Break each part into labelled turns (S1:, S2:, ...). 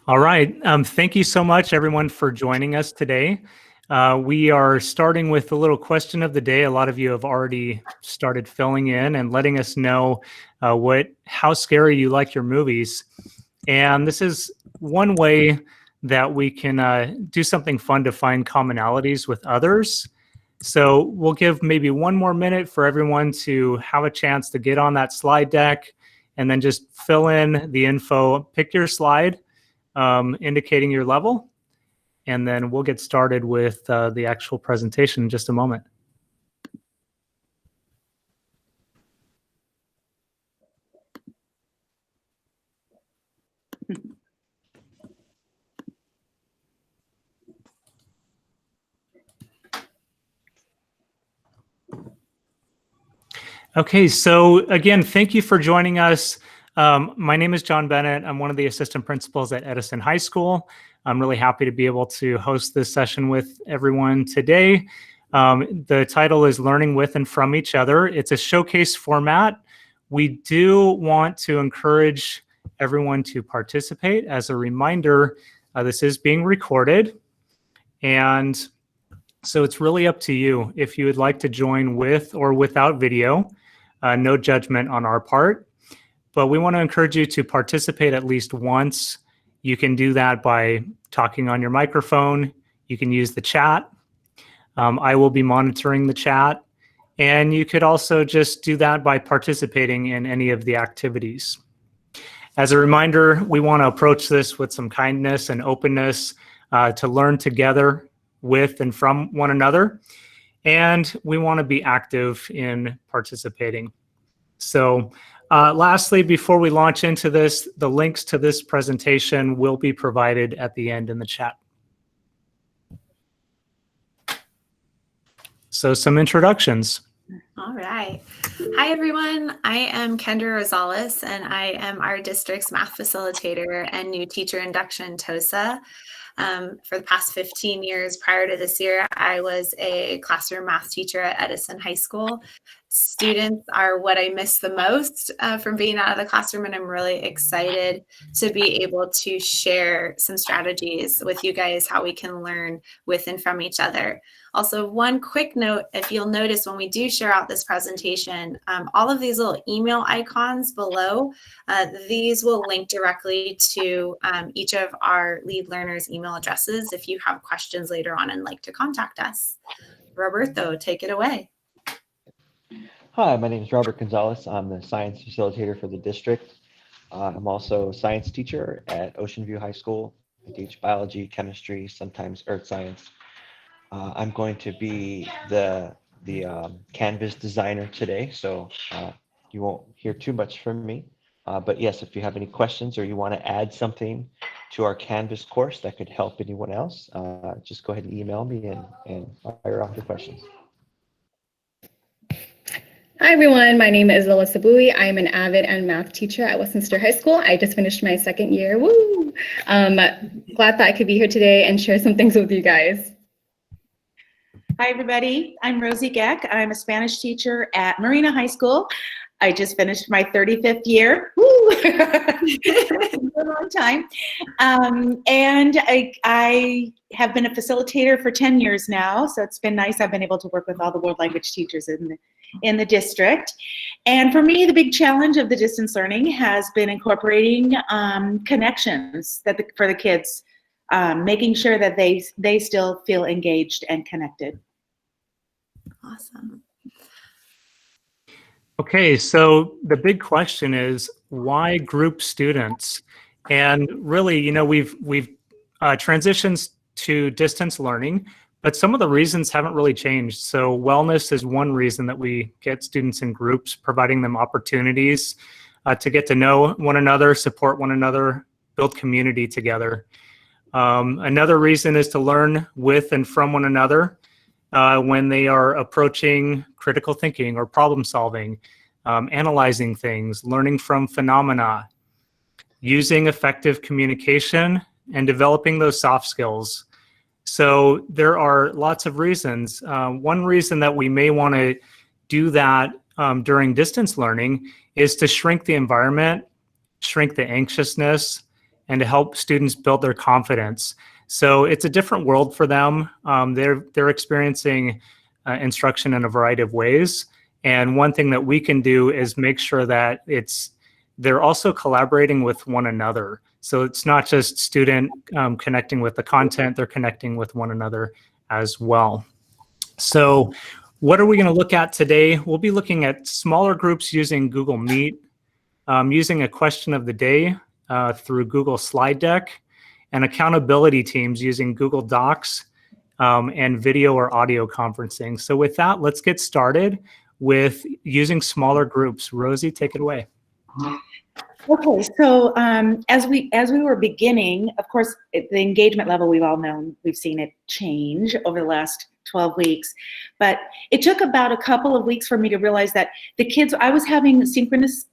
S1: All right. Thank you so much, everyone, for joining us today. We are starting with a little question of the day. A lot of you have already started filling in and letting us know how scary you like your movies. And this is one way that we can do something fun to find commonalities with others. So we'll give maybe one more minute for everyone to have a chance to get on that slide deck and then just fill in the info. Pick your slide indicating your level, and then we'll get started with the actual presentation in just a moment. Okay, so again, thank you for joining us. My name is John Bennett. I'm one of the assistant principals at Edison High School. I'm really happy to be able to host this session with everyone today. The title is Learning with and from each other. It's a showcase format. We do want to encourage everyone to participate. As a reminder, this is being recorded. And so it's really up to you if you would like to join with or without video. No judgment on our part, but we want to encourage you to participate at least once. You can do that by talking on your microphone. You can use the chat. I will be monitoring the chat. And you could also just do that by participating in any of the activities. As a reminder, we want to approach this with some kindness and openness to learn together with and from one another. And we want to be active in participating. So lastly, before we launch into this, the links to this presentation will be provided at the end in the chat. So some introductions.
S2: All right. Hi, everyone. I am Kendra Rosales, and I am our district's math facilitator and new teacher induction TOSA. For the past 15 years prior to this year, I was a classroom math teacher at Edison High School. Students are what I miss the most from being out of the classroom, and I'm really excited to be able to share some strategies with you guys, how we can learn with and from each other. Also, one quick note, if you'll notice when we do share out this presentation, all of these little email icons below, these will link directly to each of our lead learners' email addresses if you have questions later on and like to contact us. Roberto, take it away.
S3: Hi, my name is Robert Gonzalez. I'm the science facilitator for the district. I'm also a science teacher at Ocean View High School. I teach biology, chemistry, sometimes earth science. I'm going to be the Canvas designer today, so you won't hear too much from me. But yes, if you have any questions or you want to add something to our Canvas course that could help anyone else, just go ahead and email me and fire off your questions.
S4: Hi everyone, my name is Alyssa Bowie. I'm an avid and math teacher at Westminster High School. I just finished my second year. Woo! Glad that I could be here today and share some things with you guys.
S5: Hi everybody, I'm Rosie Geck. I'm a Spanish teacher at Marina High School. I just finished my 35th year. Woo! A long time. And I have been a facilitator for 10 years now, so it's been nice. I've been able to work with all the world language teachers in the district. And for me, the big challenge of the distance learning has been incorporating connections for the kids, making sure that they still feel engaged and connected.
S2: Awesome.
S1: Okay, so the big question is why group students? And really, you know, we've transitioned to distance learning, but some of the reasons haven't really changed. So wellness is one reason that we get students in groups, providing them opportunities to get to know one another, support one another, build community together. Another reason is to learn with and from one another when they are approaching critical thinking or problem solving, analyzing things, learning from phenomena, using effective communication, and developing those soft skills. So there are lots of reasons. One reason that we may want to do that during distance learning is to shrink the environment, shrink the anxiousness, and to help students build their confidence. So it's a different world for them. They're experiencing instruction in a variety of ways. And one thing that we can do is make sure that they're also collaborating with one another. So it's not just student connecting with the content, they're connecting with one another as well. So what are we going to look at today? We'll be looking at smaller groups using Google Meet, using a question of the day through Google Slide Deck, and accountability teams using Google Docs and video or audio conferencing. So with that, let's get started with using smaller groups. Rosie, take it away.
S5: Okay, so as we were beginning, of course, the engagement level we've all known, we've seen it change over the last 12 weeks, but it took about a couple of weeks for me to realize that the kids, I was having synchronous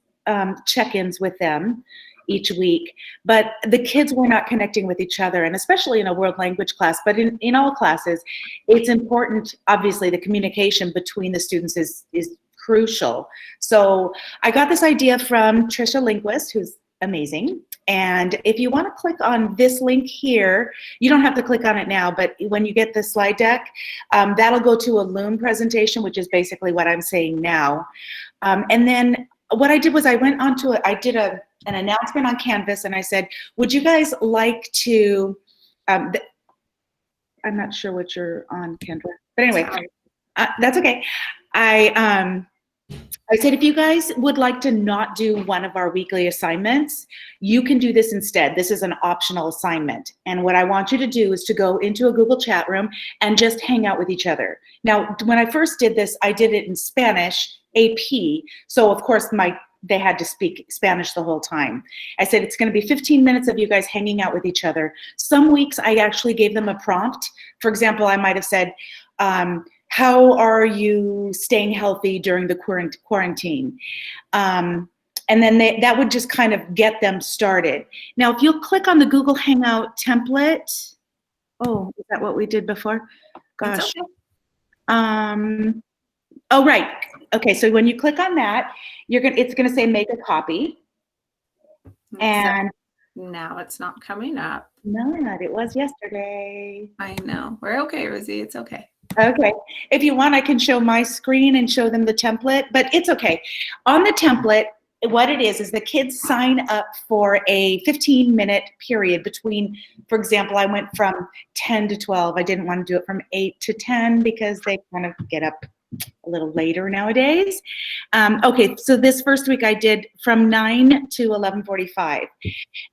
S5: check-ins with them each week, but the kids were not connecting with each other, and especially in a world language class, but in all classes, it's important, obviously, the communication between the students is crucial. So I got this idea from Trisha Linguist, who's amazing. And if you want to click on this link here, you don't have to click on it now, but when you get the slide deck, that'll go to a Loom presentation, which is basically what I'm saying now. And then what I did was I went on to I did an announcement on Canvas, and I said, would you guys like to, I'm not sure what you're on, Kendra, but anyway, that's okay. I said, if you guys would like to not do one of our weekly assignments, you can do this instead. This is an optional assignment. And what I want you to do is to go into a Google chat room and just hang out with each other. Now, when I first did this, I did it in Spanish, AP. So of course, they had to speak Spanish the whole time. I said, it's going to be 15 minutes of you guys hanging out with each other. Some weeks I actually gave them a prompt. For example, I might have said, how are you staying healthy during the quarantine? And then that would just kind of get them started. Now, if you'll click on the Google Hangout template, oh, is that what we did before? Gosh. Okay. Oh, right. Okay, so when you click on that, it's gonna say make a copy. And
S2: now it's not coming up.
S5: No, it was yesterday.
S2: I know. We're okay, Rosie. It's okay.
S5: Okay. If you want, I can show my screen and show them the template, but it's okay. On the template, what it is the kids sign up for a 15-minute period between, for example, I went from 10 to 12. I didn't want to do it from 8 to 10 because they kind of get up a little later nowadays. Okay, so this first week I did from 9 to 11:45.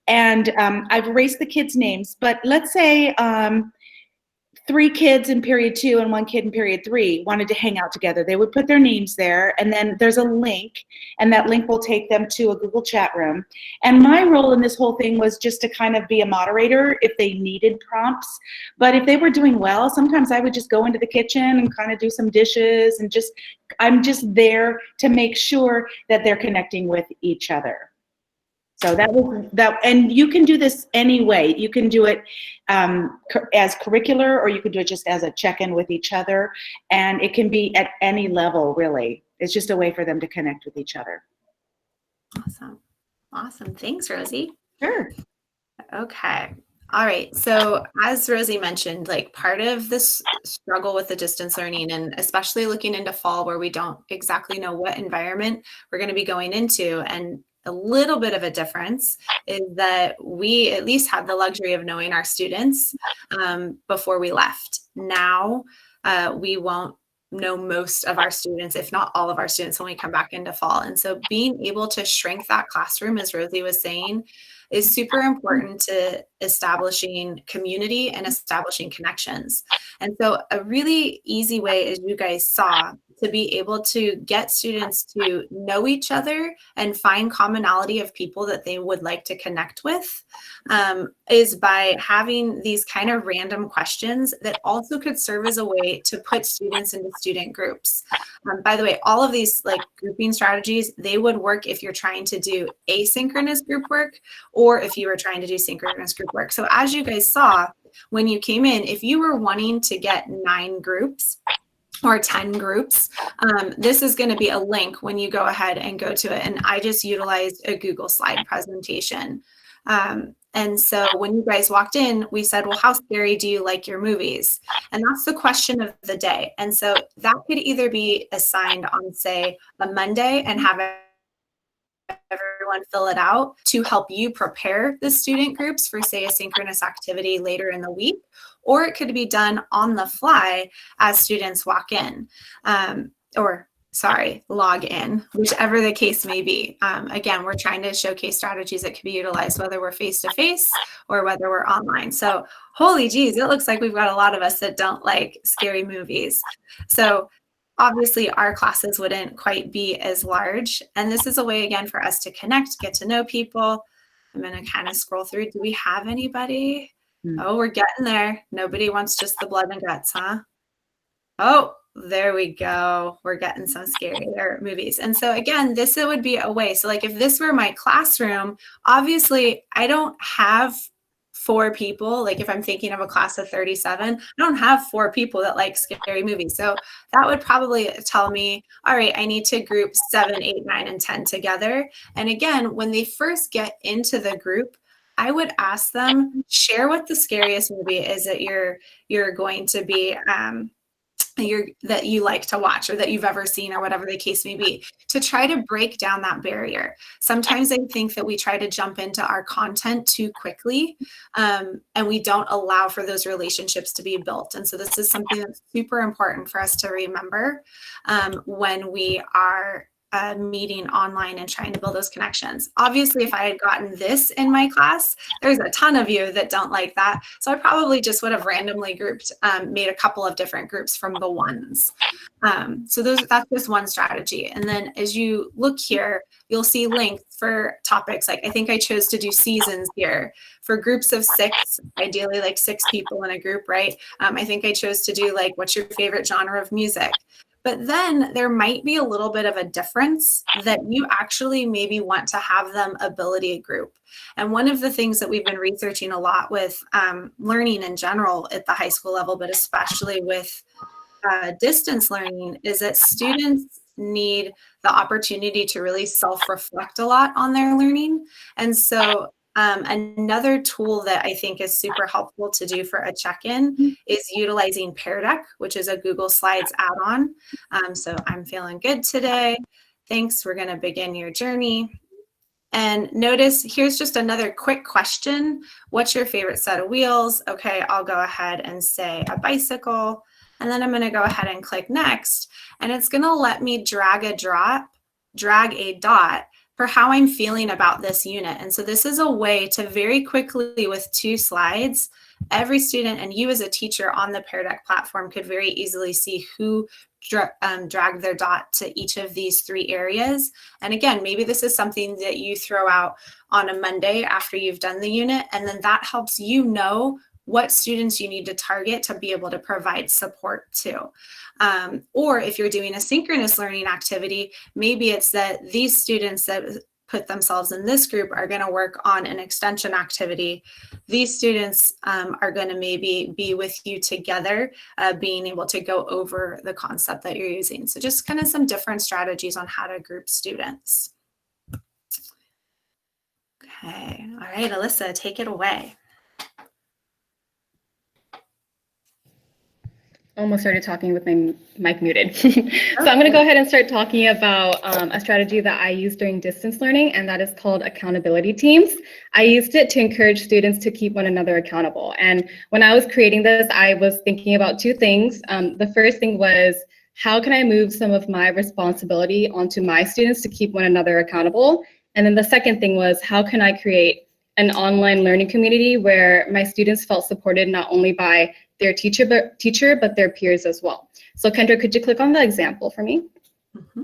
S5: And I've erased the kids' names, but let's say 3 kids in period 2 and 1 kid in period 3 wanted to hang out together. They would put their names there, and then there's a link, and that link will take them to a Google chat room. And my role in this whole thing was just to kind of be a moderator if they needed prompts. But if they were doing well, sometimes I would just go into the kitchen and kind of do some dishes, and I'm just there to make sure that they're connecting with each other. So that was that, and you can do this any way. You can do it as curricular, or you can do it just as a check-in with each other, and it can be at any level, really. It's just a way for them to connect with each other.
S2: Awesome. Thanks, Rosie.
S5: Sure.
S2: Okay. All right. So as Rosie mentioned, like part of this struggle with the distance learning, and especially looking into fall where we don't exactly know what environment we're going to be going into, and a little bit of a difference is that we at least had the luxury of knowing our students before we left. Now we won't know most of our students, if not all of our students, when we come back into fall. And so being able to shrink that classroom, as Rosie was saying, is super important to establishing community and establishing connections. And so a really easy way, as you guys saw, to be able to get students to know each other and find commonality of people that they would like to connect with is by having these kind of random questions that also could serve as a way to put students into student groups. By the way, all of these like grouping strategies, they would work if you're trying to do asynchronous group work or if you were trying to do synchronous group work. So as you guys saw, when you came in, if you were wanting to get 9 groups, or 10 groups, this is going to be a link when you go ahead and go to it. And I just utilized a Google slide presentation. And so when you guys walked in, we said, well, how scary do you like your movies? And that's the question of the day. And so that could either be assigned on, say, a Monday and have everyone fill it out to help you prepare the student groups for, say, a synchronous activity later in the week, or it could be done on the fly as students walk in, log in, whichever the case may be. Again, we're trying to showcase strategies that can be utilized, whether we're face-to-face or whether we're online. So, holy geez, it looks like we've got a lot of us that don't like scary movies. So obviously our classes wouldn't quite be as large. And this is a way, again, for us to connect, get to know people. I'm going to kind of scroll through. Do we have anybody? Oh, we're getting there. Nobody wants just the blood and guts, huh? Oh, there we go. We're getting some scarier movies. And so again, this would be a way. So like if this were my classroom, obviously I don't have 4 people. Like if I'm thinking of a class of 37, I don't have 4 people that like scary movies. So that would probably tell me, all right, I need to group 7, 8, 9, and 10 together. And again, when they first get into the group, I would ask them, share what the scariest movie is that you're going to be that you like to watch or that you've ever seen or whatever the case may be, to try to break down that barrier. Sometimes I think that we try to jump into our content too quickly, and we don't allow for those relationships to be built. And so this is something that's super important for us to remember when we are meeting online and trying to build those connections. Obviously, if I had gotten this in my class, there's a ton of you that don't like that. So I probably just would have randomly grouped, made a couple of different groups from the ones. So that's just one strategy. And then as you look here, you'll see links for topics. Like I think I chose to do seasons here for groups of 6, ideally like 6 people in a group, right? I think I chose to do like, what's your favorite genre of music? But then there might be a little bit of a difference that you actually maybe want to have them ability group. And one of the things that we've been researching a lot with learning in general at the high school level, but especially with distance learning, is that students need the opportunity to really self-reflect a lot on their learning. And so another tool that I think is super helpful to do for a check-in is utilizing Pear Deck, which is a Google Slides add-on. So I'm feeling good today. Thanks. We're going to begin your journey. And notice here's just another quick question. What's your favorite set of wheels? Okay, I'll go ahead and say a bicycle. And then I'm going to go ahead and click next. And it's going to let me drag a dot for how I'm feeling about this unit. And so this is a way to very quickly, with 2 slides, every student and you as a teacher on the Pear Deck platform could very easily see who dragged their dot to each of these 3 areas. And again, maybe this is something that you throw out on a Monday after you've done the unit, and then that helps you know what students you need to target to be able to provide support to. Or if you're doing a synchronous learning activity, maybe it's that these students that put themselves in this group are going to work on an extension activity. These students are going to maybe be with you together, being able to go over the concept that you're using. So just kind of some different strategies on how to group students. Okay, all right, Alyssa, take it away.
S4: Almost started talking with my mic muted. So I'm going to go ahead and start talking about a strategy that I use during distance learning, and that is called accountability teams. I used it to encourage students to keep one another accountable. And when I was creating this, I was thinking about 2 things. The first thing was, how can I move some of my responsibility onto my students to keep one another accountable? And then the second thing was, how can I create an online learning community where my students felt supported not only by their teacher, but their peers as well. So Kendra, could you click on the example for me?
S2: Mm-hmm.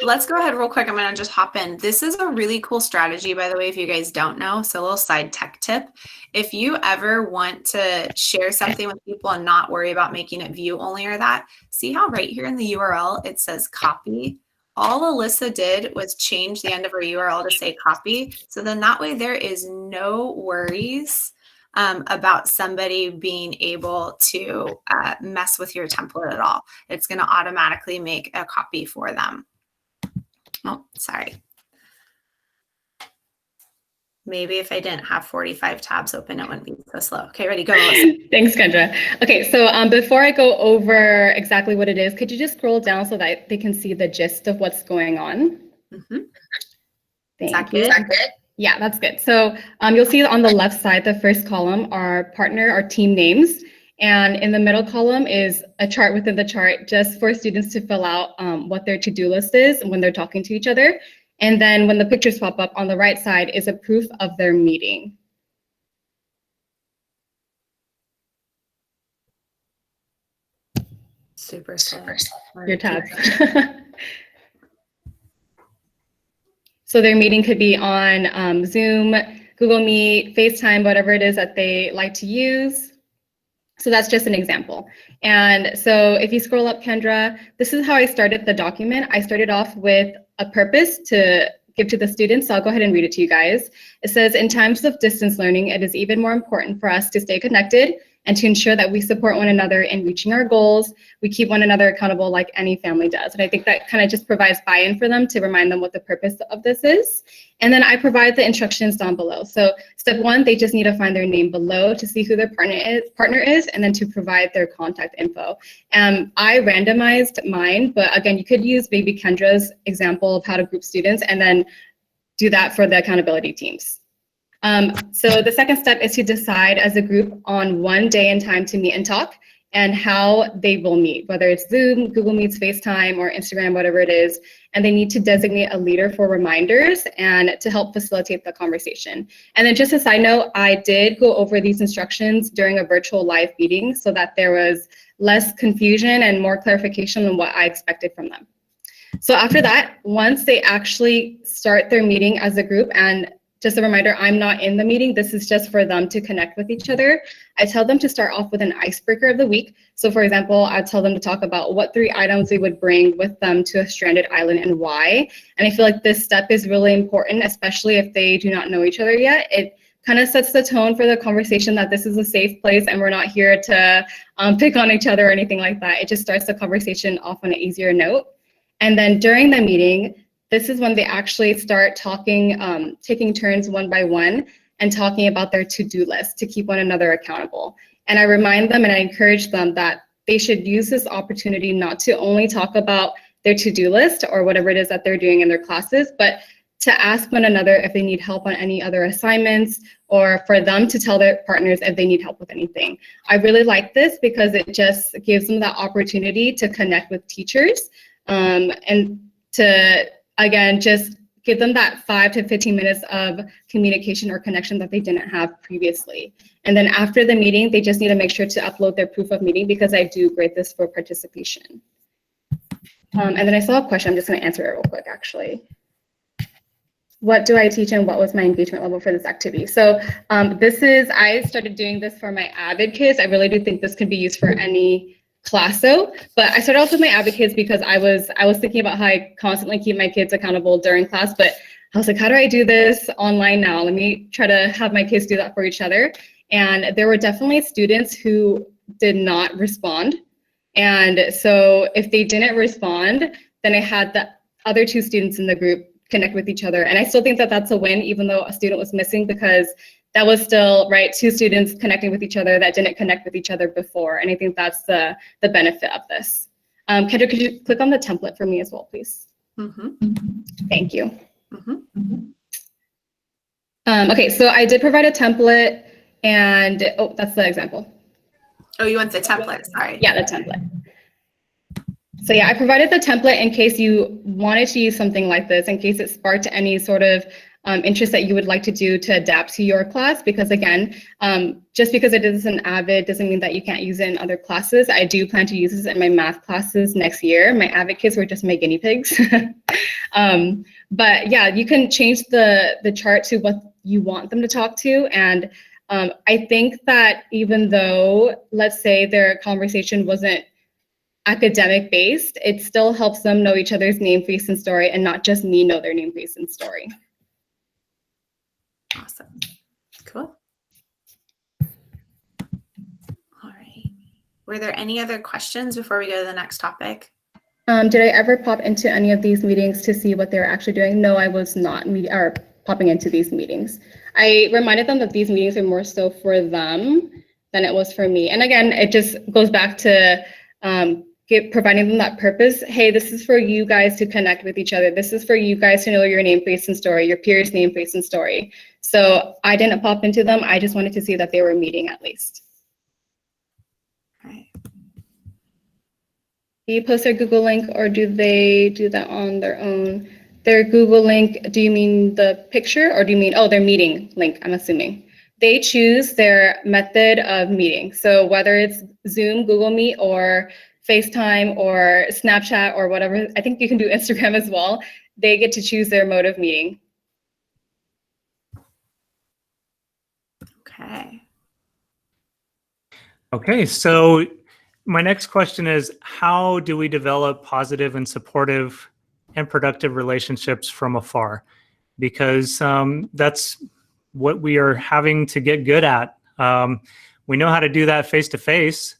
S2: Let's go ahead real quick. I'm going to just hop in. This is a really cool strategy, by the way, if you guys don't know. So a little side tech tip. If you ever want to share something with people and not worry about making it view only or that, see how right here in the URL, it says copy. All Alyssa did was change the end of her URL to say copy. So then that way there is no worries about somebody being able to mess with your template at all. It's going to automatically make a copy for them. Oh, sorry. Maybe if I didn't have 45 tabs open, it wouldn't be so slow. Okay, ready, go, Melissa.
S4: Thanks, Kendra. Okay, so before I go over exactly what it is, could you just scroll down so that they can see the gist of what's going on?
S2: Mm-hmm.
S4: Thank you. Is that good? Yeah, that's good. So you'll see on the left side, the first column are partner or team names. And in the middle column is a chart within the chart just for students to fill out what their to-do list is when they're talking to each other. And then when the pictures pop up on the right side is a proof of their meeting.
S2: Super slow.
S4: Your tabs. So their meeting could be on Zoom, Google Meet, FaceTime, whatever it is that they like to use. So that's just an example. And so if you scroll up, Kendra, this is how I started the document. I started off with a purpose to give to the students. So I'll go ahead and read it to you guys. It says, in times of distance learning, it is even more important for us to stay connected and to ensure that we support one another in reaching our goals. We keep one another accountable like any family does. And I think that kind of just provides buy-in for them to remind them what the purpose of this is. And then I provide the instructions down below. So step one, they just need to find their name below to see who their partner is, and then to provide their contact info. I randomized mine, but again, you could use maybe Kendra's example of how to group students and then do that for the accountability teams. So the second step is to decide as a group on one day and time to meet and talk and how they will meet, whether it's Zoom, Google Meets, FaceTime, or Instagram, whatever it is. And they need to designate a leader for reminders and to help facilitate the conversation. And then just a side note, I did go over these instructions during a virtual live meeting so that there was less confusion and more clarification on what I expected from them. So after that, once they actually start their meeting as a group, and just a reminder, I'm not in the meeting. This is just for them to connect with each other. I tell them to start off with an icebreaker of the week. So for example, I tell them to talk about what 3 items they would bring with them to a stranded island and why. And I feel like this step is really important, especially if they do not know each other yet. It kind of sets the tone for the conversation that this is a safe place and we're not here to pick on each other or anything like that. It just starts the conversation off on an easier note. And then during the meeting, this is when they actually start talking, taking turns one by one and talking about their to-do list to keep one another accountable. And I remind them and I encourage them that they should use this opportunity not to only talk about their to-do list or whatever it is that they're doing in their classes, but to ask one another if they need help on any other assignments or for them to tell their partners if they need help with anything. I really like this because it just gives them that opportunity to connect with teachers and to, again, just give them that 5 to 15 minutes of communication or connection that they didn't have previously. And then after the meeting, they just need to make sure to upload their proof of meeting because I do grade this for participation. And then I saw a question, I'm just gonna answer it real quick actually. What do I teach and what was my engagement level for this activity? So I started doing this for my Avid kids. I really do think this could be used for any class though, but I started off with my Avid kids because I was thinking about how I constantly keep my kids accountable during class, but I was like, how do I do this online now? Let me try to have my kids do that for each other. And there were definitely students who did not respond. And so if they didn't respond, then I had the other 2 students in the group connect with each other. And I still think that that's a win, even though a student was missing, because that was still, right, 2 students connecting with each other that didn't connect with each other before. And I think that's the benefit of this. Kendra, could you click on the template for me as well, please? Mm-hmm. Thank you. Mm-hmm. Okay, so I did provide a template and, oh, that's the example.
S2: Oh, you want the template, sorry.
S4: Yeah, the template. So yeah, I provided the template in case you wanted to use something like this, in case it sparked any sort of interest that you would like to do to adapt to your class, because again, just because it is an Avid doesn't mean that you can't use it in other classes. I do plan to use this in my math classes next year. My Avid kids were just my guinea pigs. But yeah, you can change the chart to what you want them to talk to. And I think that even though, let's say their conversation wasn't academic based, it still helps them know each other's name, face, and story, and not just me know their name, face, and story.
S2: Awesome. Cool. All right. Were there any other questions before we go to the next topic?
S4: Did I ever pop into any of these meetings to see what they're actually doing? No, I was not popping into these meetings. I reminded them that these meetings are more so for them than it was for me. And again, it just goes back to providing them that purpose. Hey, this is for you guys to connect with each other. This is for you guys to know your name, face, and story, your peers' name, face, and story. So I didn't pop into them. I just wanted to see that they were meeting at least.
S2: Right.
S4: Do you post their Google link or do they do that on their own? Their Google link, do you mean the picture or do you mean, oh, their meeting link, I'm assuming. They choose their method of meeting. So whether it's Zoom, Google Meet, or FaceTime, or Snapchat, or whatever, I think you can do Instagram as well. They get to choose their mode of meeting.
S2: Okay.
S1: Okay, so my next question is, how do we develop positive and supportive and productive relationships from afar? Because that's what we are having to get good at. We know how to do that face to face.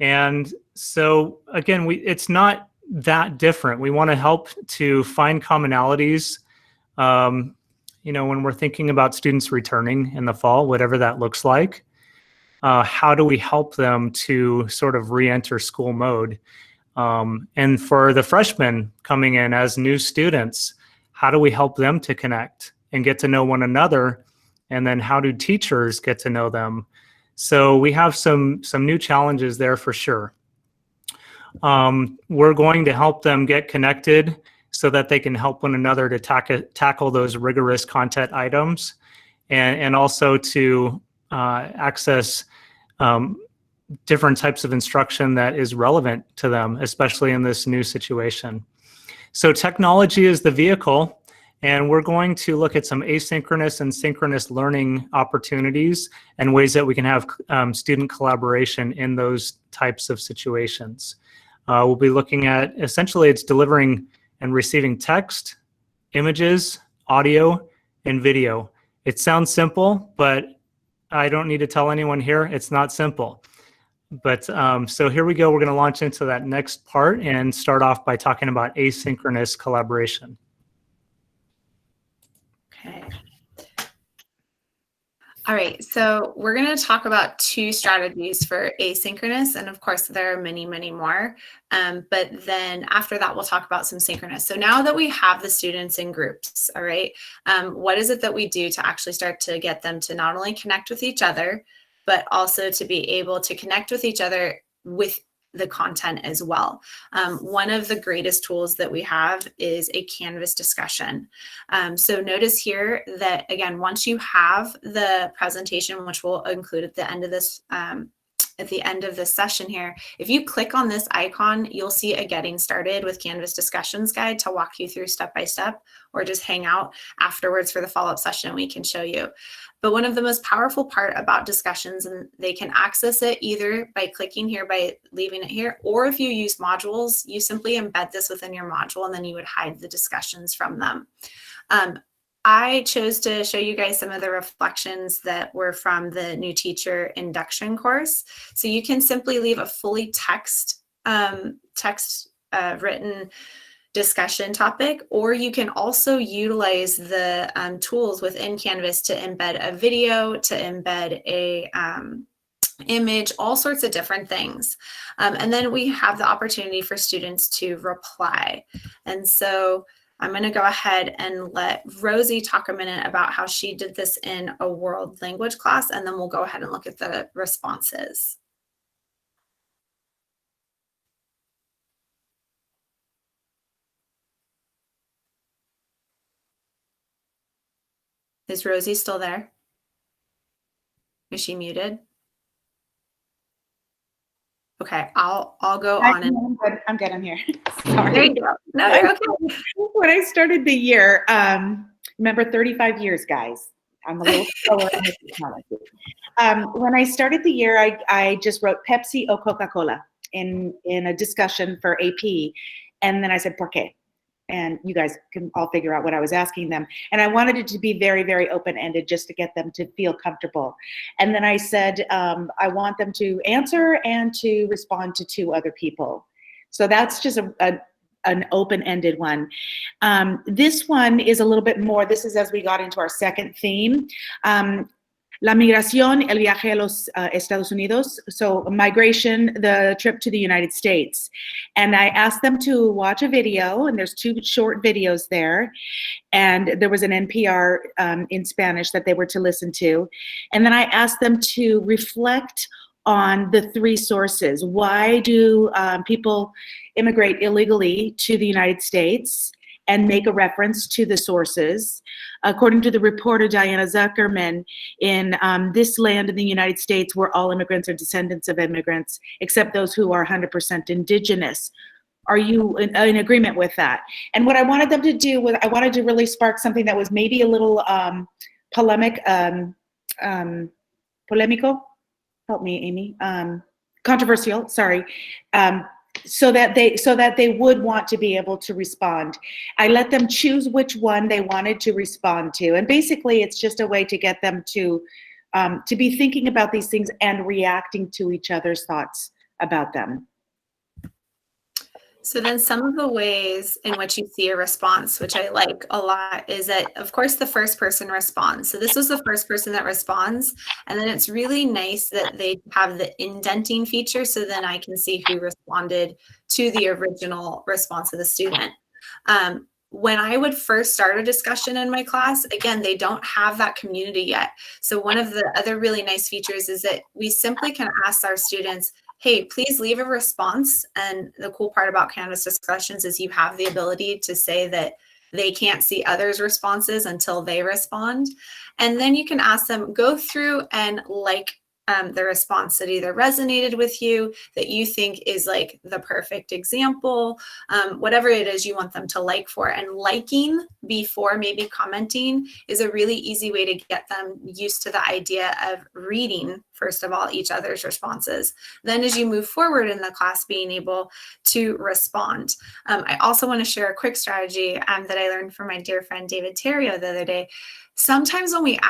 S1: And so again, it's not that different. We want to help to find commonalities. When we're thinking about students returning in the fall, whatever that looks like, how do we help them to sort of re-enter school mode? And for the freshmen coming in as new students, how do we help them to connect and get to know one another? And then how do teachers get to know them? So we have some new challenges there for sure. We're going to help them get connected so that they can help one another to tackle those rigorous content items, and also to access different types of instruction that is relevant to them, especially in this new situation. So technology is the vehicle, and we're going to look at some asynchronous and synchronous learning opportunities and ways that we can have student collaboration in those types of situations. We'll be looking at, essentially, it's delivering and receiving text, images, audio, and video. It sounds simple, but I don't need to tell anyone here, it's not simple. But so here we go. We're going to launch into that next part and start off by talking about asynchronous collaboration.
S2: Okay. All right, so we're going to talk about two strategies for asynchronous, and of course there are many, many more, but then after that we'll talk about some synchronous. So now that we have the students in groups, all right, what is it that we do to actually start to get them to not only connect with each other, but also to be able to connect with each other with the content as well. One of the greatest tools that we have is a Canvas discussion. So notice here that, again, once you have the presentation, which we'll include at the end of this session here, if you click on this icon, you'll see a Getting Started with Canvas Discussions guide to walk you through step by step, or just hang out afterwards for the follow-up session. We can show you. But one of the most powerful part about discussions, and they can access it either by clicking here, by leaving it here, or if you use modules, you simply embed this within your module, and then you would hide the discussions from them. I chose to show you guys some of the reflections that were from the new teacher induction course. So you can simply leave a fully written discussion topic, or you can also utilize the tools within Canvas to embed a video, to embed a image, all sorts of different things. And then we have the opportunity for students to reply. And so I'm going to go ahead and let Rosie talk a minute about how she did this in a world language class, and then we'll go ahead and look at the responses. Is Rosie still there? Is she muted? Okay, I'll go on.
S5: I'm good. I'm here. Sorry.
S2: There you go. No, you're okay.
S5: When I started the year, remember 35 years, guys. I'm a little slower in this technology. When I started the year, I just wrote Pepsi or Coca-Cola in a discussion for AP, and then I said, ¿por qué? And you guys can all figure out what I was asking them. And I wanted it to be very, very open-ended, just to get them to feel comfortable. And then I said, I want them to answer and to respond to two other people. So that's just an open-ended one. This one is a little bit more, this is as we got into our second theme. La migración, el viaje a los Estados Unidos. So migration, the trip to the United States. And I asked them to watch a video, and there's 2 short videos there. And there was an NPR in Spanish that they were to listen to. And then I asked them to reflect on the 3 sources. Why do people immigrate illegally to the United States? And make a reference to the sources. According to the reporter Diana Zuckerman, in this land in the United States where all immigrants are descendants of immigrants, except those who are 100% indigenous. Are you in agreement with that? And what I wanted them to do was, I wanted to really spark something that was maybe a little polemico? Help me, Amy. Controversial, sorry. So that they would want to be able to respond. I let them choose which one they wanted to respond to. And basically it's just a way to get them to be thinking about these things and reacting to each other's thoughts about them.
S2: So then some of the ways in which you see a response, which I like a lot, is that, of course, the first person responds. So this was the first person that responds. And then it's really nice that they have the indenting feature, so then I can see who responded to the original response of the student. When I would first start a discussion in my class, again, they don't have that community yet. So one of the other really nice features is that we simply can ask our students, hey, please leave a response. And the cool part about Canvas discussions is you have the ability to say that they can't see others' responses until they respond. And then you can ask them, go through and like the response that either resonated with you, that you think is like the perfect example, whatever it is you want them to like for. And liking before maybe commenting is a really easy way to get them used to the idea of reading, first of all, each other's responses. Then as you move forward in the class, being able to respond. I also want to share a quick strategy that I learned from my dear friend David Terrio the other day. Sometimes when we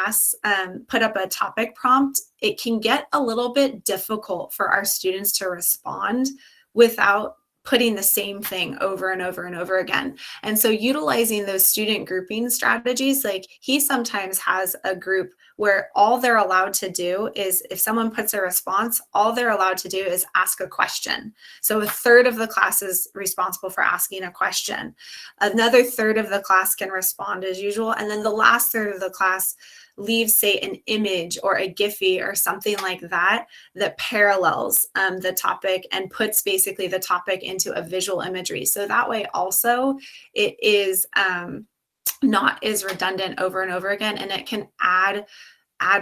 S2: put up a topic prompt, it can get a little bit difficult for our students to respond without putting the same thing over and over and over again. And so utilizing those student grouping strategies, like he sometimes has a group where all they're allowed to do is, if someone puts a response, all they're allowed to do is ask a question. So a third of the class is responsible for asking a question. Another third of the class can respond as usual. And then the last third of the class leaves, say, an image or a Giphy or something like that that parallels the topic and puts basically the topic into a visual imagery. So that way also it is not as redundant over and over again, and it can add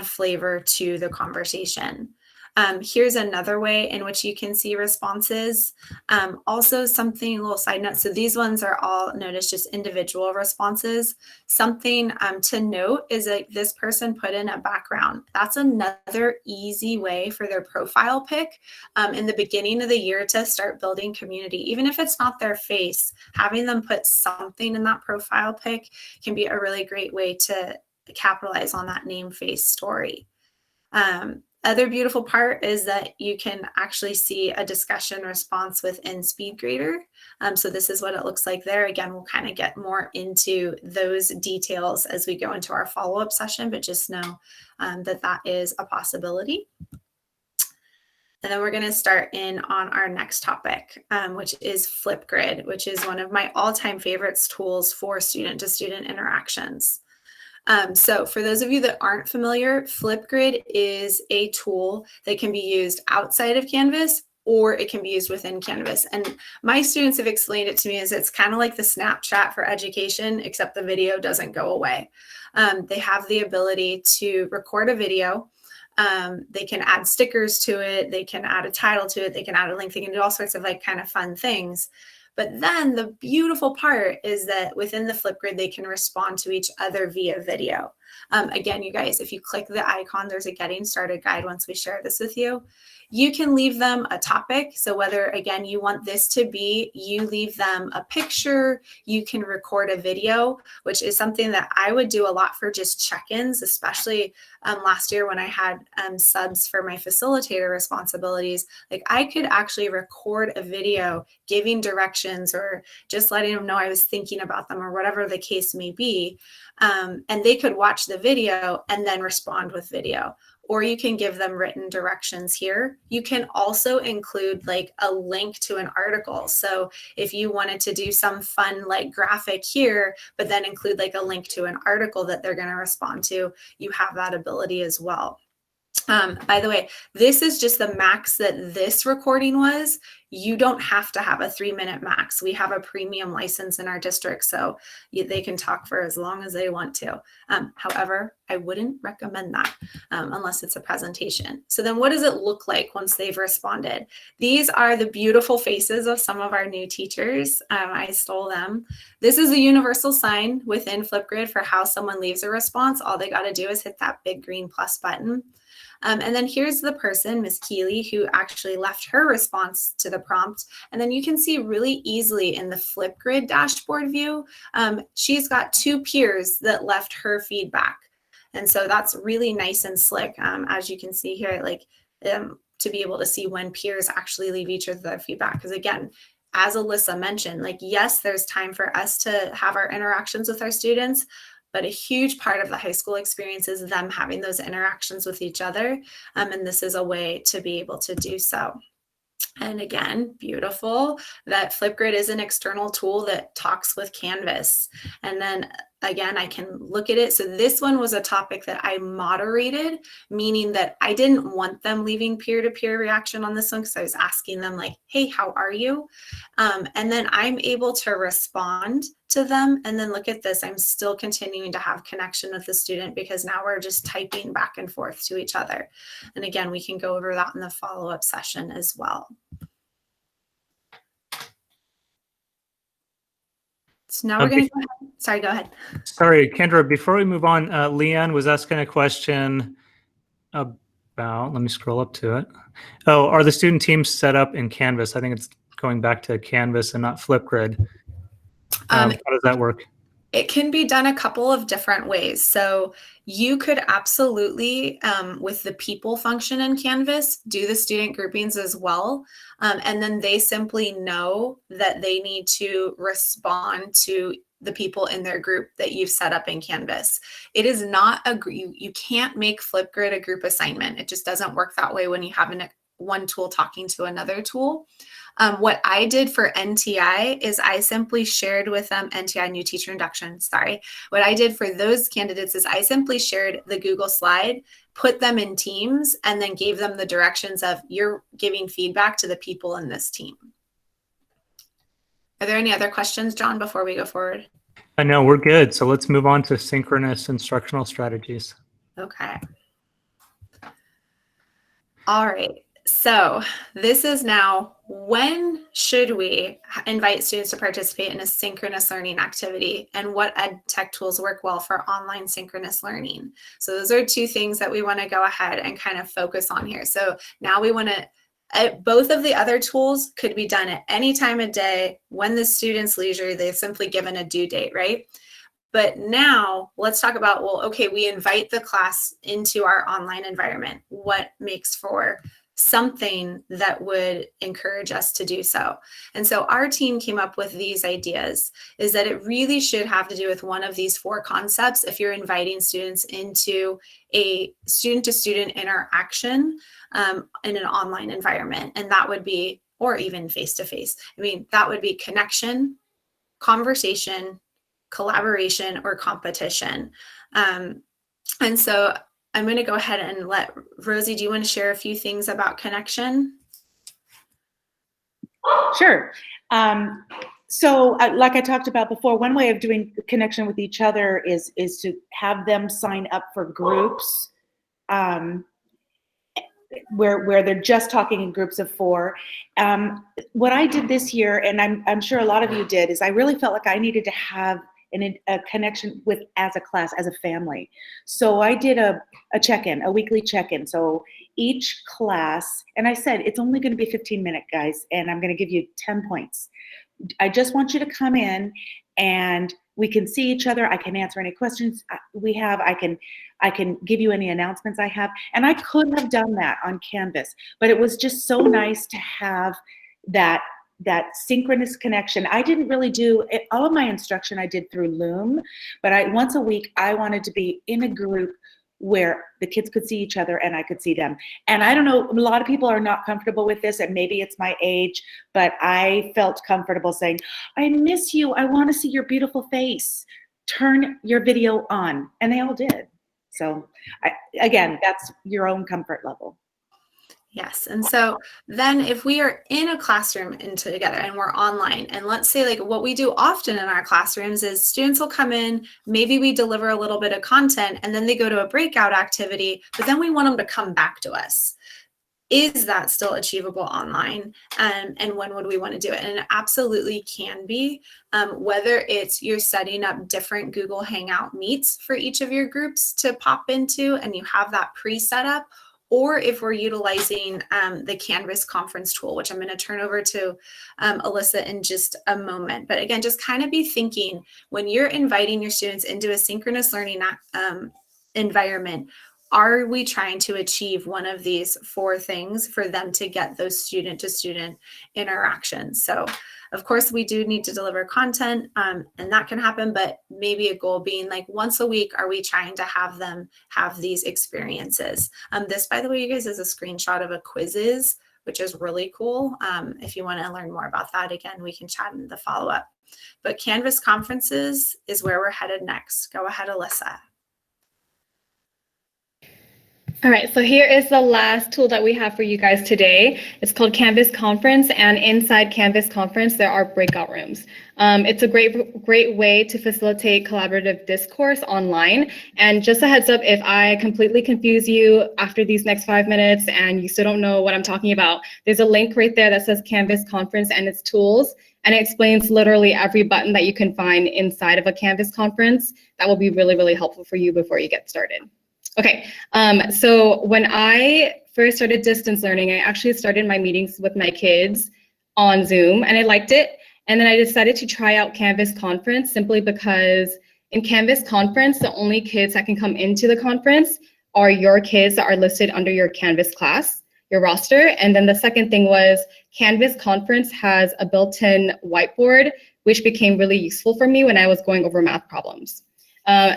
S2: flavor to the conversation. Here's another way in which you can see responses. Also something, a little side note, so these ones are all, notice, just individual responses. Something to note is that this person put in a background. That's another easy way for their profile pic in the beginning of the year to start building community. Even if it's not their face, having them put something in that profile pic can be a really great way to capitalize on that name face story. Other beautiful part is that you can actually see a discussion response within SpeedGrader. So this is what it looks like there. Again, we'll kind of get more into those details as we go into our follow-up session, but just know that is a possibility. And then we're going to start in on our next topic, which is Flipgrid, which is one of my all-time favorites tools for student-to-student interactions. So for those of you that aren't familiar, Flipgrid is a tool that can be used outside of Canvas, or it can be used within Canvas. And my students have explained it to me as it's kind of like the Snapchat for education, except the video doesn't go away. They have the ability to record a video. They can add stickers to it. They can add a title to it. They can add a link. They can do all sorts of like kind of fun things. But then the beautiful part is that within the Flipgrid, they can respond to each other via video. Again, you guys, if you click the icon, there's a getting started guide once we share this with you. You can leave them a topic. So whether, again, you want this to be, you leave them a picture, you can record a video, which is something that I would do a lot for just check-ins, especially last year when I had subs for my facilitator responsibilities. Like I could actually record a video giving directions or just letting them know I was thinking about them or whatever the case may be. And they could watch the video and then respond with video. Or you can give them written directions here. You can also include like a link to an article. So if you wanted to do some fun like graphic here, but then include like a link to an article that they're going to respond to, you have that ability as well. By the way, this is just the max that this recording was. You don't have to have a 3-minute max. We have a premium license in our district, so they can talk for as long as they want to. However, I wouldn't recommend that unless it's a presentation. So then what does it look like once they've responded? These are the beautiful faces of some of our new teachers. I stole them. This is a universal sign within Flipgrid for how someone leaves a response. All they got to do is hit that big green plus button. And then here's the person, Miss Keeley, who actually left her response to the prompt. And then you can see really easily in the Flipgrid dashboard view, she's got 2 peers that left her feedback. And so that's really nice and slick, as you can see here, like to be able to see when peers actually leave each other their feedback. Because again, as Alyssa mentioned, like, yes, there's time for us to have our interactions with our students, but a huge part of the high school experience is them having those interactions with each other. And this is a way to be able to do so. And again, beautiful that Flipgrid is an external tool that talks with Canvas. And then again, I can look at it. So this one was a topic that I moderated, meaning that I didn't want them leaving peer-to-peer reaction on this one because I was asking them like, hey, how are you? And then I'm able to respond to them. And then look at this, I'm still continuing to have connection with the student because now we're just typing back and forth to each other. And again, we can go over that in the follow-up session as well. So now we're going to go ahead. Sorry, go ahead.
S1: Sorry, Kendra, before we move on, Leanne was asking a question about, let me scroll up to it. Oh, are the student teams set up in Canvas? I think it's going back to Canvas and not Flipgrid. How does that work?
S2: It can be done a couple of different ways. So you could absolutely, with the people function in Canvas, do the student groupings as well. And then they simply know that they need to respond to the people in their group that you've set up in Canvas. It is not a group, you can't make Flipgrid a group assignment. It just doesn't work that way when you have one tool talking to another tool. What I did for NTI is I simply shared with them, NTI, New Teacher Induction, sorry. What I did for those candidates is I simply shared the Google slide, put them in teams, and then gave them the directions of you're giving feedback to the people in this team. Are there any other questions, John, before we go forward?
S1: No, we're good. So let's move on to synchronous instructional strategies.
S2: Okay. All right. So this is now, when should we invite students to participate in a synchronous learning activity, and what ed tech tools work well for online synchronous learning? So those are 2 things that we want to go ahead and kind of focus on here. So now we want to, both of the other tools could be done at any time of day when the student's leisure, they've simply given a due date, right? But now let's talk about, well, okay, we invite the class into our online environment. What makes for something that would encourage us to do so? And so our team came up with these ideas, is that it really should have to do with one of these 4 concepts if you're inviting students into a student-to-student interaction in an online environment. And that would be, or even face-to-face. I mean, that would be connection, conversation, collaboration, or competition. And so I'm going to go ahead and let Rosie, do you want to share a few things about connection?
S5: Sure. So like I talked about before, one way of doing connection with each other is to have them sign up for groups where they're just talking in groups of 4. What I did this year, and I'm sure a lot of you did, is I really felt like I needed to have a connection with as a class, as a family. So I did a check-in, a weekly check-in. So each class, and I said, it's only going to be 15-minute, guys, and I'm going to give you 10 points. I just want you to come in and we can see each other. I can answer any questions we have. I can give you any announcements I have. And I could have done that on Canvas, but it was just so nice to have that synchronous connection. I didn't really do it, all of my instruction I did through Loom, but once a week I wanted to be in a group where the kids could see each other and I could see them. And I don't know, a lot of people are not comfortable with this, and maybe it's my age, but I felt comfortable saying, I miss you, I want to see your beautiful face. Turn your video on. And they all did. So again, that's your own comfort level.
S2: Yes. And so then if we are in a classroom and together and we're online, and let's say like what we do often in our classrooms is students will come in, maybe we deliver a little bit of content and then they go to a breakout activity, but then we want them to come back to us. Is that still achievable online? And when would we want to do it? And it absolutely can be, whether it's you're setting up different Google Hangout meets for each of your groups to pop into and you have that pre-set up, or if we're utilizing the Canvas conference tool, which I'm going to turn over to Alyssa in just a moment. But again, just kind of be thinking when you're inviting your students into a synchronous learning environment, are we trying to achieve one of these 4 things for them to get those student-to-student interactions? So of course, we do need to deliver content and that can happen, but maybe a goal being like once a week, are we trying to have them have these experiences? This, by the way, you guys, is a screenshot of a quizzes, which is really cool. If you want to learn more about that, again, we can chat in the follow-up. But Canvas conferences is where we're headed next. Go ahead, Alyssa.
S4: All right, so here is the last tool that we have for you guys today. It's called Canvas Conference, and inside Canvas Conference, there are breakout rooms. It's a great way to facilitate collaborative discourse online. And just a heads up, if I completely confuse you after these next 5 minutes and you still don't know what I'm talking about, there's a link right there that says Canvas Conference and its tools, and it explains literally every button that you can find inside of a Canvas conference. That will be really, really helpful for you before you get started. Okay, so when I first started distance learning, I actually started my meetings with my kids on Zoom and I liked it. And then I decided to try out Canvas Conference simply because in Canvas Conference, the only kids that can come into the conference are your kids that are listed under your Canvas class, your roster. And then the second thing was Canvas Conference has a built-in whiteboard, which became really useful for me when I was going over math problems.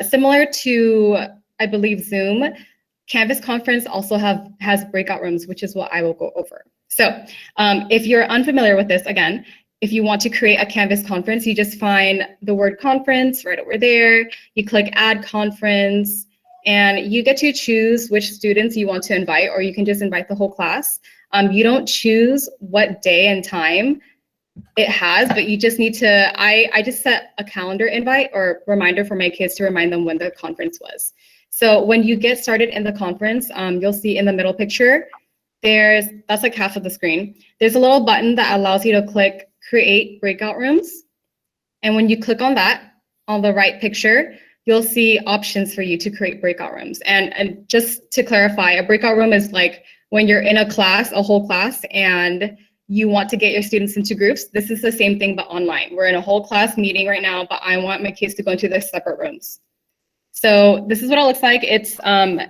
S4: Similar to, I believe, Zoom, Canvas Conference also has breakout rooms, which is what I will go over. So if you're unfamiliar with this, again, if you want to create a Canvas conference, you just find the word conference right over there. You click add conference, and you get to choose which students you want to invite, or you can just invite the whole class. You don't choose what day and time it has, but you just need to, I just set a calendar invite or reminder for my kids to remind them when the conference was. So when you get started in the conference, you'll see in the middle picture, that's like half of the screen. There's a little button that allows you to click create breakout rooms. And when you click on that, on the right picture, you'll see options for you to create breakout rooms. And just to clarify, a breakout room is like when you're in a class, a whole class, and you want to get your students into groups. This is the same thing, but online. We're in a whole class meeting right now, but I want my kids to go into their separate rooms. So this is what it looks like. It's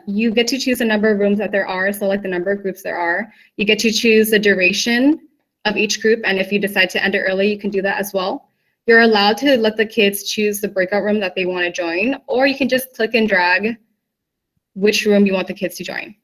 S4: you get to choose the number of rooms that there are, so like the number of groups there are. You get to choose the duration of each group, and if you decide to end it early, you can do that as well. You're allowed to let the kids choose the breakout room that they want to join, or you can just click and drag which room you want the kids to join.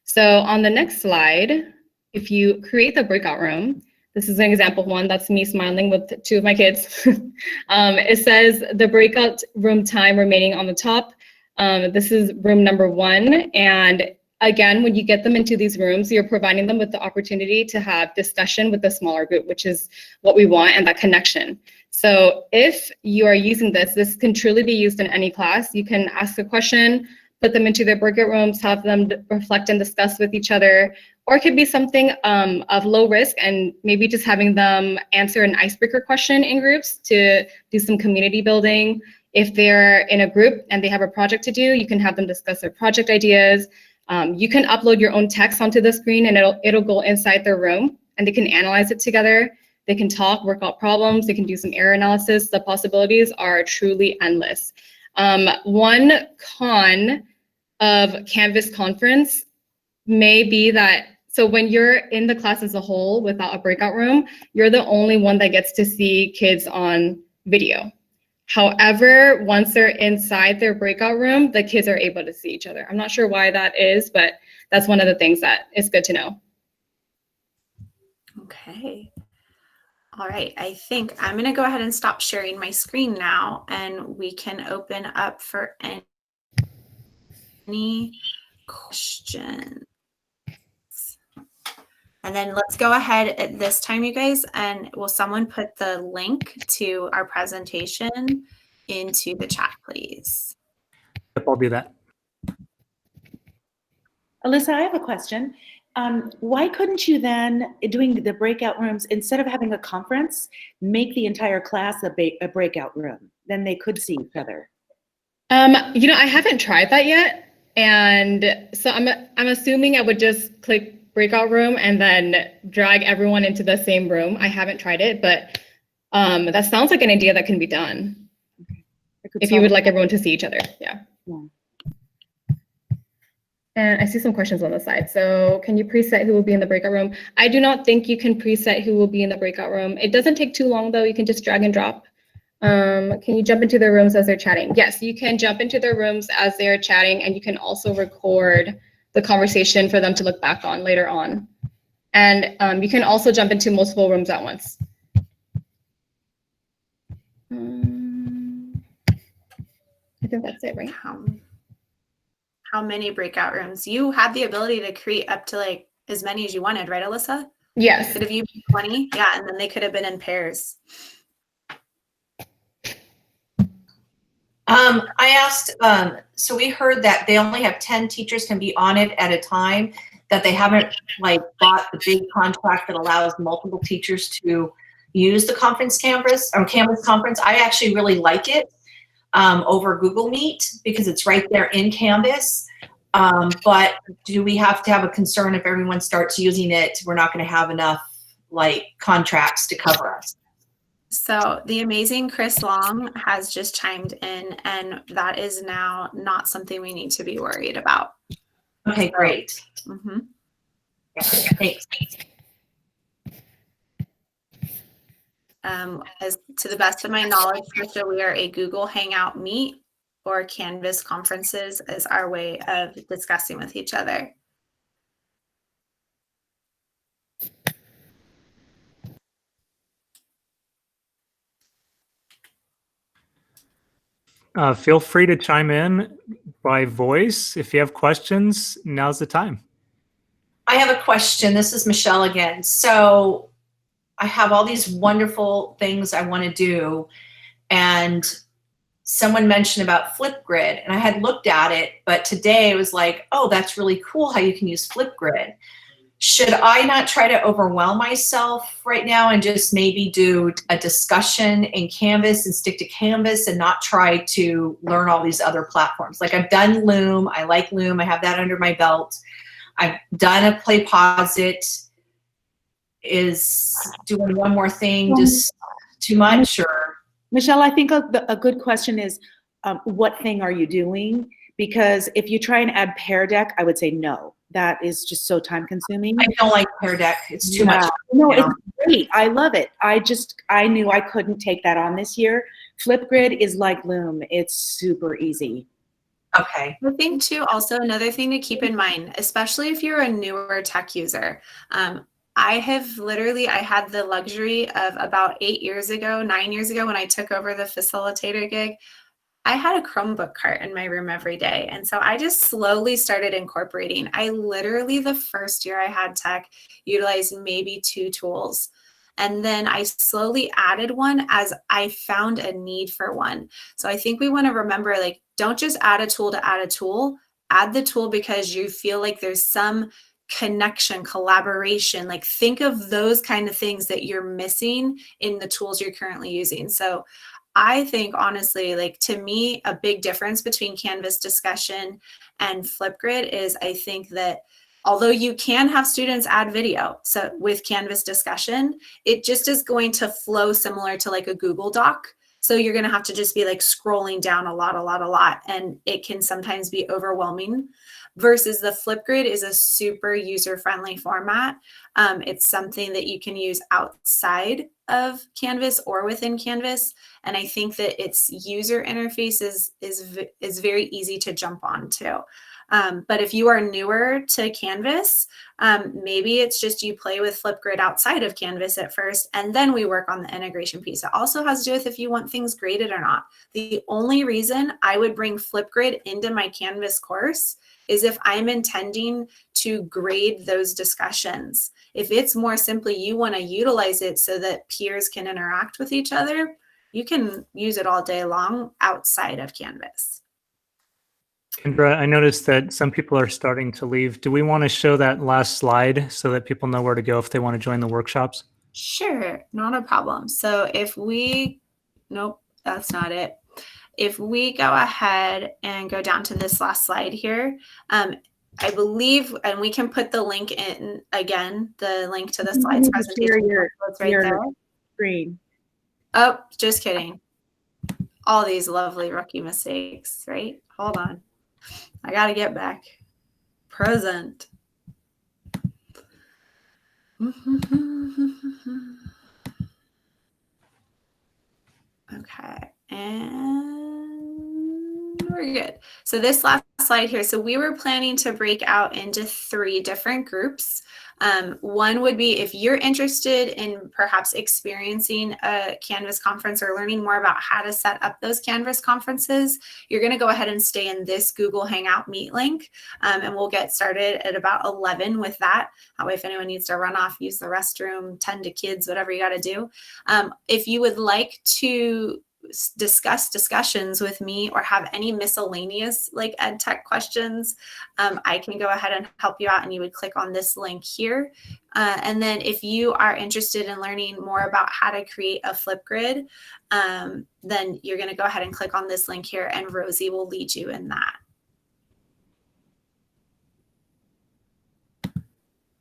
S4: So on the next slide, if you create the breakout room, this is an example one. That's me smiling with 2 of my kids. It says the breakout room time remaining on the top. This is room number 1. And again, when you get them into these rooms, you're providing them with the opportunity to have discussion with the smaller group, which is what we want, and that connection. So if you are using this, this can truly be used in any class. You can ask a question, put them into their breakout rooms, have them reflect and discuss with each other, or it could be something of low risk, and maybe just having them answer an icebreaker question in groups to do some community building. If they're in a group and they have a project to do, you can have them discuss their project ideas. You can upload your own text onto the screen, and it'll go inside their room, and they can analyze it together. They can talk, work out problems. They can do some error analysis. The possibilities are truly endless. One con of Canvas Conference may be that, so when you're in the class as a whole without a breakout room, you're the only one that gets to see kids on video. However, once they're inside their breakout room, the kids are able to see each other. I'm not sure why that is, but that's one of the things that is good to know.
S2: Okay. All right, I think I'm going to go ahead and stop sharing my screen now, and we can open up for any questions. And then let's go ahead at this time, you guys, and will someone put the link to our presentation into the chat, please?
S1: Yep, I'll do that.
S5: Alyssa, I have a question. Why couldn't you then, doing the breakout rooms, instead of having a conference, make the entire class a breakout room? Then they could see each other.
S4: You know, I haven't tried that yet, and so I'm assuming I would just click breakout room and then drag everyone into the same room. I haven't tried it, but that sounds like an idea that can be done. If you would like everyone to see each other, yeah. And I see some questions on the side. So can you preset who will be in the breakout room? I do not think you can preset who will be in the breakout room. It doesn't take too long though. You can just drag and drop. Can you jump into their rooms as they're chatting? Yes, you can jump into their rooms as they're chatting, and you can also record the conversation for them to look back on later on. And you can also jump into multiple rooms at once. I think that's it, right?
S2: How many breakout rooms? You had the ability to create up to like as many as you wanted, right, Alyssa?
S4: Yes.
S2: Could have you 20? Yeah, and then they could have been in pairs.
S6: I asked, so we heard that they only have 10 teachers can be on it at a time, that they haven't like bought the big contract that allows multiple teachers to use the conference Canvas or Canvas conference. I actually really like it over Google Meet because it's right there in Canvas. But do we have to have a concern if everyone starts using it, we're not going to have enough like contracts to cover us?
S2: So the amazing Chris Long has just chimed in, and that is now not something we need to be worried about.
S6: Okay, great.
S2: Mm-hmm.
S6: Thanks.
S2: As to the best of my knowledge, Trisha, we are a Google Hangout Meet or Canvas conferences as our way of discussing with each other.
S1: Feel free to chime in by voice. If you have questions, now's the time.
S6: I have a question. This is Michelle again. So I have all these wonderful things I want to do, and someone mentioned about Flipgrid, and I had looked at it, but today it was like, oh, that's really cool how you can use Flipgrid. Should I not try to overwhelm myself right now and just maybe do a discussion in Canvas and stick to Canvas and not try to learn all these other platforms? Like I've done Loom. I like Loom. I have that under my belt. I've done a Play Pause It. Is doing one more thing just too much? Or
S5: Michelle, I think a good question is, what thing are you doing? Because if you try and add Pear Deck, I would say no. That is just so time consuming.
S6: I don't like Pear Deck. It's too much.
S5: No, it's great. I love it. I knew I couldn't take that on this year. Flipgrid is like Loom. It's super easy.
S6: Okay.
S2: I think too, also another thing to keep in mind, especially if you're a newer tech user, I had the luxury of about 9 years ago, when I took over the facilitator gig, I had a Chromebook cart in my room every day. And so I just slowly started incorporating. I literally, the first year I had tech, utilized maybe 2 tools. And then I slowly added one as I found a need for one. So I think we want to remember, like, don't just add a tool to add a tool. Add the tool because you feel like there's some connection, collaboration. Like think of those kind of things that you're missing in the tools you're currently using. So I think honestly, like to me, a big difference between Canvas discussion and Flipgrid is I think that although you can have students add video, so with Canvas discussion, it just is going to flow similar to like a Google Doc. So you're going to have to just be like scrolling down a lot, and it can sometimes be overwhelming. Versus the Flipgrid is a super user-friendly format. It's something that you can use outside of Canvas or within Canvas, and I think that its user interface is very easy to jump onto. But if you are newer to Canvas, maybe it's just you play with Flipgrid outside of Canvas at first, and then we work on the integration piece. It also has to do with if you want things graded or not. The only reason I would bring Flipgrid into my Canvas course is if I'm intending to grade those discussions. If it's more simply you want to utilize it so that peers can interact with each other, you can use it all day long outside of Canvas.
S1: Kendra, I noticed that some people are starting to leave. Do we want to show that last slide so that people know where to go if they want to join the workshops?
S2: Sure, not a problem. So if we, nope, that's not it. If we go ahead and go down to this last slide here, I believe, and we can put the link in again, the link to the slides presentation. It's right there.
S5: Screen.
S2: Oh, just kidding. All these lovely rookie mistakes, right? Hold on. I got to get back. Present. Okay, and we're good. So this last slide here, so we were planning to break out into 3 different groups. One would be if you're interested in perhaps experiencing a Canvas conference or learning more about how to set up those Canvas conferences, you're going to go ahead and stay in this Google Hangout Meet link, and we'll get started at about 11 with that. That way, if anyone needs to run off, use the restroom, tend to kids, whatever you got to do. If you would like to discuss discussions with me or have any miscellaneous like ed tech questions, I can go ahead and help you out, and you would click on this link here. And then if you are interested in learning more about how to create a Flipgrid, then you're going to go ahead and click on this link here, and Rosie will lead you in that.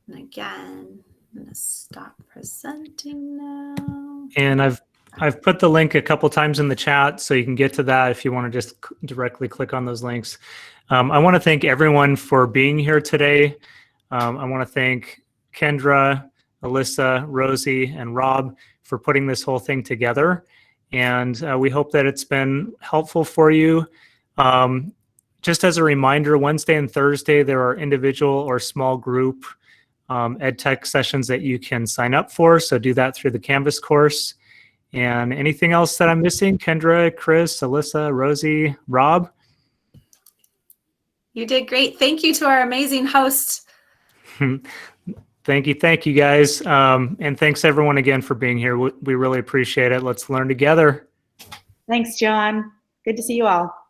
S2: And again, I'm going to stop presenting now.
S1: And I've put the link a couple times in the chat, so you can get to that if you want to just directly click on those links. I want to thank everyone for being here today. I want to thank Kendra, Alyssa, Rosie, and Rob for putting this whole thing together. And we hope that it's been helpful for you. Just as a reminder, Wednesday and Thursday, there are individual or small group ed tech sessions that you can sign up for. So do that through the Canvas course. And anything else that I'm missing? Kendra, Chris, Alyssa, Rosie, Rob?
S2: You did great. Thank you to our amazing host.
S1: Thank you guys. And thanks everyone again for being here. We really appreciate it. Let's learn together.
S5: Thanks, John. Good to see you all.